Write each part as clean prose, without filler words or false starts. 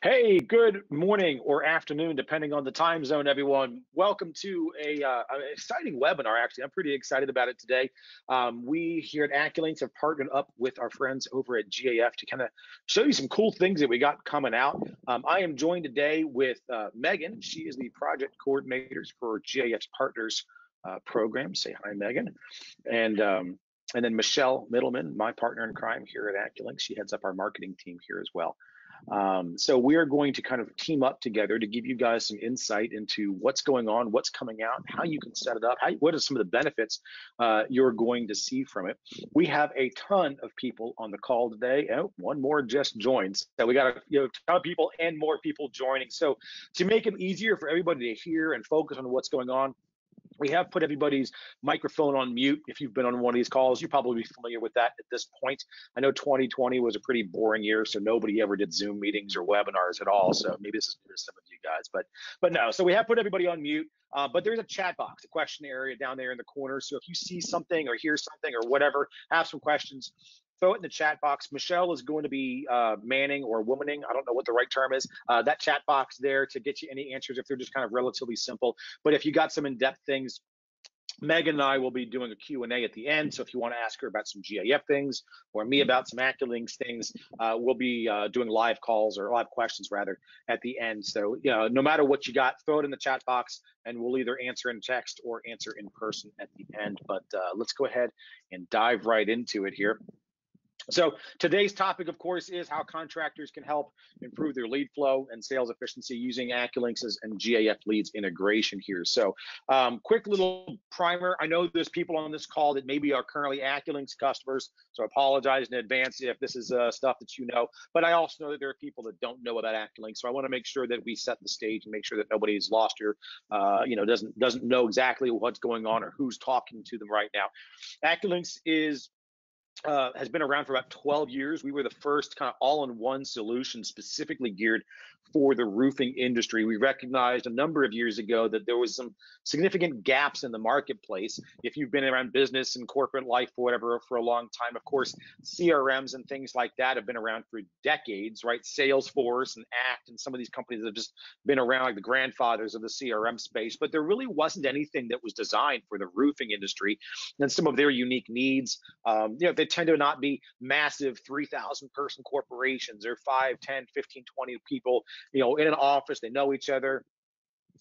Hey, good morning or afternoon, depending on the time zone, everyone. Welcome to an exciting webinar, actually. I'm pretty excited about it today. We here at AccuLynx have partnered up with our friends over at GAF to kind of show you some cool things that we got coming out. I am joined today with Megan. She is the project coordinator for GAF's Partners program. Say hi, Megan. And then Michelle Middleman, my partner in crime here at AccuLynx. She heads up our marketing team here as well. So we are going to kind of team up together to give you guys some insight into what's going on, what's coming out, how you can set it up, what are some of the benefits you're going to see from it. We have a ton of people on the call today. Oh, one more just joined. So we got a ton of people and more people joining. So to make it easier for everybody to hear and focus on what's going on, we have put everybody's microphone on mute. If you've been on one of these calls, you're probably familiar with that at this point. I know 2020 was a pretty boring year, so nobody ever did Zoom meetings or webinars at all. So maybe this is new to some of you guys, but no. So we have put everybody on mute, but there's a chat box, a question area down there in the corner. So if you see something or hear something or whatever, have some questions, throw it in the chat box. Michelle is going to be manning or womaning, I don't know what the right term is, that chat box there to get you any answers if they're just kind of relatively simple. But if you got some in-depth things, Megan and I will be doing a Q&A at the end. So if you want to ask her about some GAF things or me about some AccuLynx things, we'll be doing live calls or live questions rather at the end. So no matter what you got, throw it in the chat box and we'll either answer in text or answer in person at the end. But let's go ahead and dive right into it here. So today's topic, of course, is how contractors can help improve their lead flow and sales efficiency using AccuLynx's and GAF Leads integration here. So quick little primer. I know there's people on this call that maybe are currently AccuLynx customers, so I apologize in advance if this is stuff that you know, but I also know that there are people that don't know about AccuLynx, so I want to make sure that we set the stage and make sure that nobody's lost or doesn't know exactly what's going on or who's talking to them right now. AccuLynx has been around for about 12 years. We were the first kind of all-in-one solution specifically geared for the roofing industry. We recognized a number of years ago that there was some significant gaps in the marketplace. If you've been around business and corporate life or whatever for a long time, of course, CRMs and things like that have been around for decades, right? Salesforce and ACT and some of these companies have just been around like the grandfathers of the CRM space, but there really wasn't anything that was designed for the roofing industry and some of their unique needs. They tend to not be massive 3,000 person corporations or 5, 10, 15, 20 people, in an office. They know each other.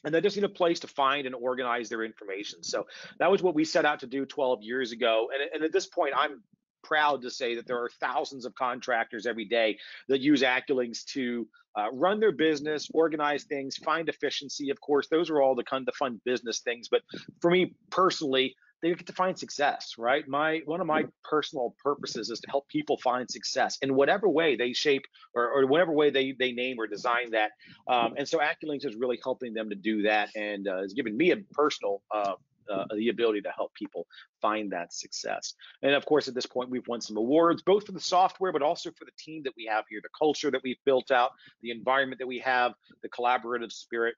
And they just need a place to find and organize their information. So that was what we set out to do 12 years ago. And at this point, I'm proud to say that there are thousands of contractors every day that use AccuLynx to run their business, organize things, find efficiency. Of course, those are all the kind of fun business things. But for me personally, they get to find success, right? One of my personal purposes is to help people find success in whatever way they shape or whatever way they name or design that. And so AccuLynx is really helping them to do that and has given me a personal the ability to help people find that success. And of course, at this point, we've won some awards, both for the software, but also for the team that we have here, the culture that we've built out, the environment that we have, the collaborative spirit.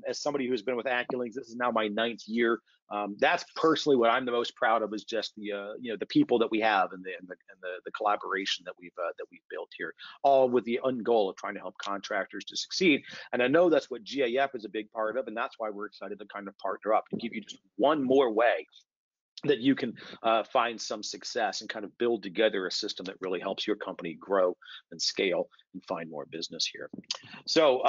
As somebody who's been with AccuLynx, this is now my 9th year. That's personally what I'm the most proud of, is just the people that we have and the collaboration that we've built here, all with the end goal of trying to help contractors to succeed. And I know that's what GAF is a big part of, and that's why we're excited to kind of partner up and give you just one more way that you can find some success and kind of build together a system that really helps your company grow and scale and find more business here. So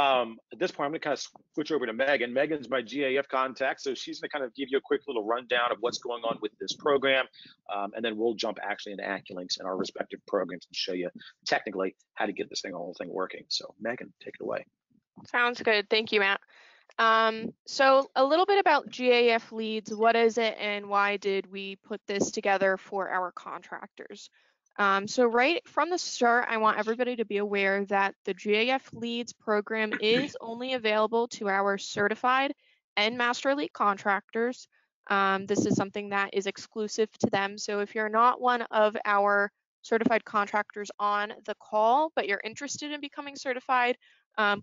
at this point, I'm going to kind of switch over to Megan. Megan's my GAF contact, so she's going to kind of give you a quick little rundown of what's going on with this program, and then we'll jump actually into AccuLynx and our respective programs and show you technically how to get this whole thing working. So Megan, take it away. Sounds good. Thank you, Matt. So a little bit about GAF Leads. What is it and why did we put this together for our contractors? So right from the start, I want everybody to be aware that the GAF Leads program is only available to our certified and Master Elite contractors. This is something that is exclusive to them. So if you're not one of our certified contractors on the call, but you're interested in becoming certified,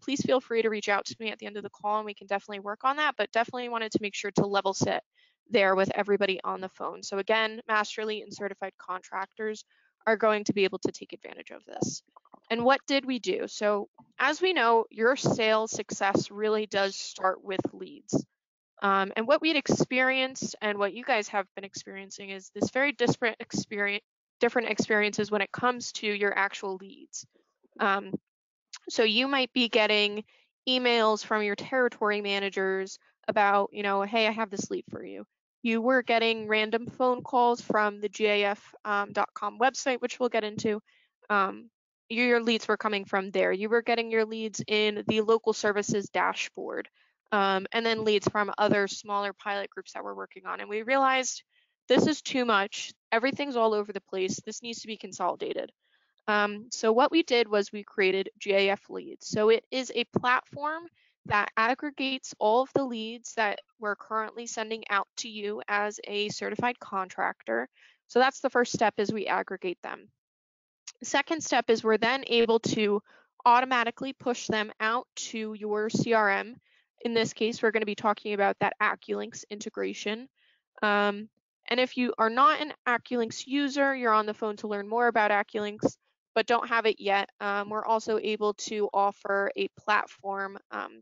please feel free to reach out to me at the end of the call and we can definitely work on that, but definitely wanted to make sure to level set there with everybody on the phone. So again, Master Elite and certified contractors are going to be able to take advantage of this. And what did we do? So as we know, your sales success really does start with leads. And what we'd experienced and what you guys have been experiencing is this very different experiences when it comes to your actual leads. Um, so you might be getting emails from your territory managers about, hey, I have this lead for you. You were getting random phone calls from the GAF.com website, which we'll get into. Your leads were coming from there. You were getting your leads in the local services dashboard, and then leads from other smaller pilot groups that we're working on. And we realized this is too much. Everything's all over the place. This needs to be consolidated. So what we did was we created GAF Leads. So it is a platform that aggregates all of the leads that we're currently sending out to you as a certified contractor. So that's the first step, is we aggregate them. The second step is we're then able to automatically push them out to your CRM. In this case, we're going to be talking about that AccuLynx integration. And if you are not an AccuLynx user, you're on the phone to learn more about AccuLynx, but don't have it yet, we're also able to offer a platform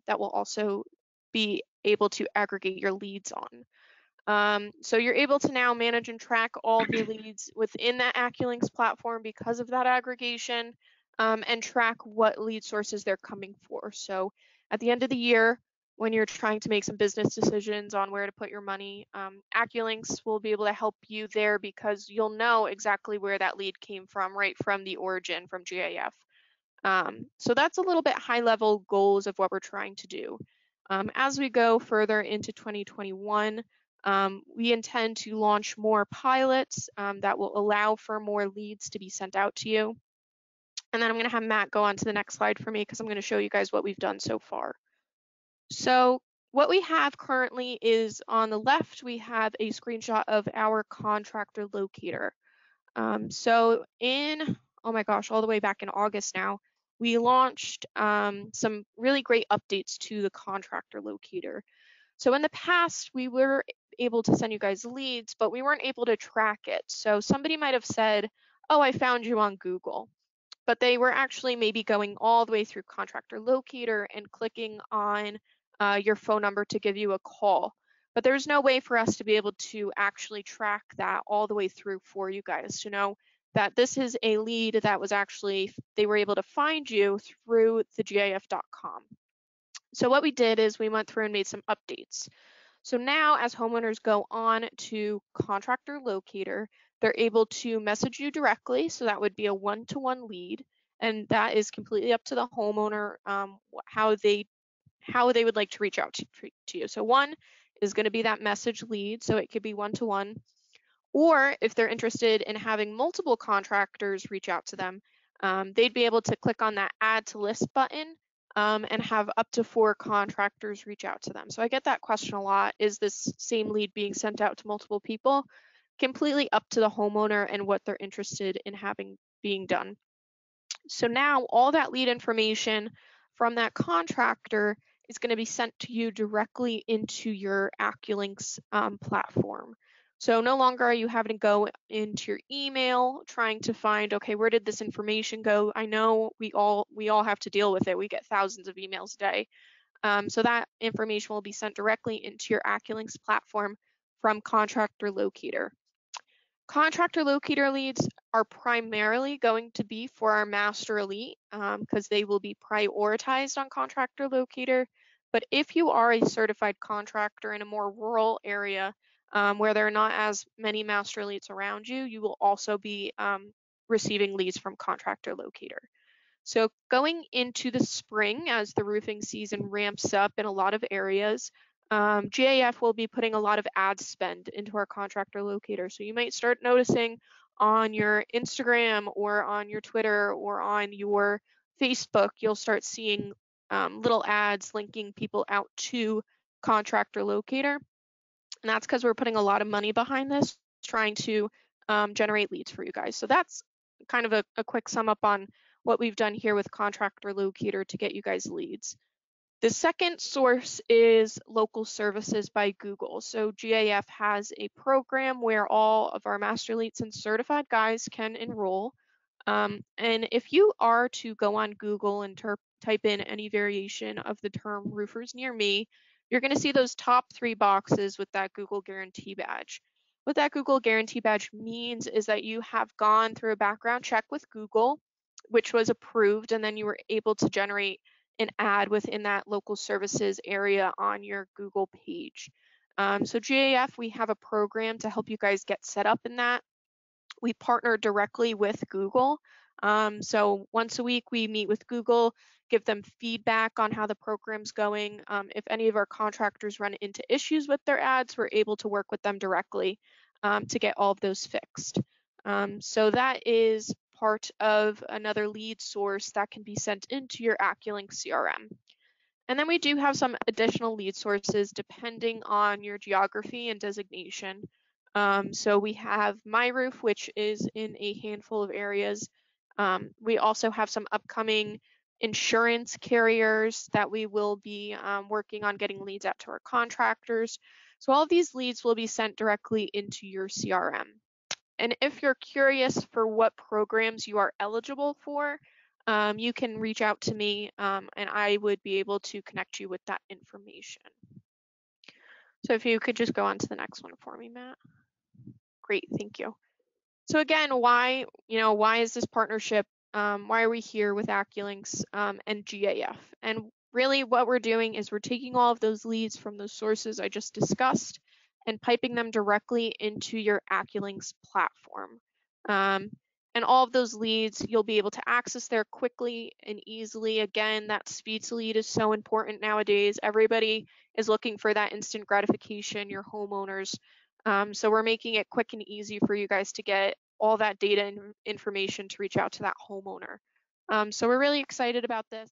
that will also be able to aggregate your leads on. So you're able to now manage and track all of your leads within that AccuLynx platform because of that aggregation, and track what lead sources they're coming for. So at the end of the year, when you're trying to make some business decisions on where to put your money, AccuLynx will be able to help you there because you'll know exactly where that lead came from, right from the origin, from GAF. So that's a little bit high level goals of what we're trying to do. As we go further into 2021, we intend to launch more pilots that will allow for more leads to be sent out to you. And then I'm going to have Matt go on to the next slide for me because I'm going to show you guys what we've done so far. So what we have currently is, on the left, we have a screenshot of our contractor locator. So oh my gosh, all the way back in August now, we launched some really great updates to the contractor locator. So in the past, we were able to send you guys leads, but we weren't able to track it. So somebody might have said, oh, I found you on Google, but they were actually maybe going all the way through contractor locator and clicking on your phone number to give you a call. But there's no way for us to be able to actually track that all the way through for you guys to know that this is a lead that was actually, they were able to find you through the GAF.com. So what we did is we went through and made some updates. So now as homeowners go on to Contractor Locator, they're able to message you directly. So that would be a one-to-one lead. And that is completely up to the homeowner, how they would like to reach out to you. So one is going to be that message lead. So it could be one-to-one. Or if they're interested in having multiple contractors reach out to them, they'd be able to click on that add to list button and have up to 4 contractors reach out to them. So I get that question a lot. Is this same lead being sent out to multiple people? Completely up to the homeowner and what they're interested in having being done. So now all that lead information from that contractor is going to be sent to you directly into your AccuLynx platform. So no longer are you having to go into your email trying to find, okay, where did this information go? I know we all have to deal with it. We get thousands of emails a day. So that information will be sent directly into your AccuLynx platform from Contractor Locator. Contractor Locator leads are primarily going to be for our Master Elite because they will be prioritized on Contractor Locator. But if you are a certified contractor in a more rural area where there are not as many Master Elites around you, you will also be receiving leads from Contractor Locator. So going into the spring, as the roofing season ramps up in a lot of areas, GAF will be putting a lot of ad spend into our contractor locator. So you might start noticing on your Instagram or on your Twitter or on your Facebook, you'll start seeing little ads linking people out to contractor locator. And that's because we're putting a lot of money behind this, trying to generate leads for you guys. So that's kind of a quick sum up on what we've done here with Contractor Locator to get you guys leads. The second source is Local Services by Google. So GAF has a program where all of our Master Elites and certified guys can enroll. And if you are to go on Google and type in any variation of the term roofers near me, you're going to see those top three boxes with that Google Guarantee Badge. What that Google Guarantee Badge means is that you have gone through a background check with Google, which was approved, and then you were able to generate an ad within that local services area on your Google page. So GAF, we have a program to help you guys get set up in that. We partner directly with Google. So once a week, we meet with Google, give them feedback on how the program's going. If any of our contractors run into issues with their ads, we're able to work with them directly to get all of those fixed. So that is part of another lead source that can be sent into your AccuLynx CRM. And then we do have some additional lead sources depending on your geography and designation. So we have MyRoof, which is in a handful of areas. We also have some upcoming insurance carriers that we will be working on getting leads out to our contractors. So all of these leads will be sent directly into your CRM. And if you're curious for what programs you are eligible for, you can reach out to me and I would be able to connect you with that information. So if you could just go on to the next one for me, Matt. Great, thank you. So again, why is this partnership? Why are we here with AccuLynx and GAF? And really what we're doing is we're taking all of those leads from those sources I just discussed and piping them directly into your AccuLynx platform. And all of those leads you'll be able to access there quickly and easily. Again, that speed to lead is so important nowadays. Everybody is looking for that instant gratification, your homeowners. So we're making it quick and easy for you guys to get all that data and information to reach out to that homeowner. So we're really excited about this.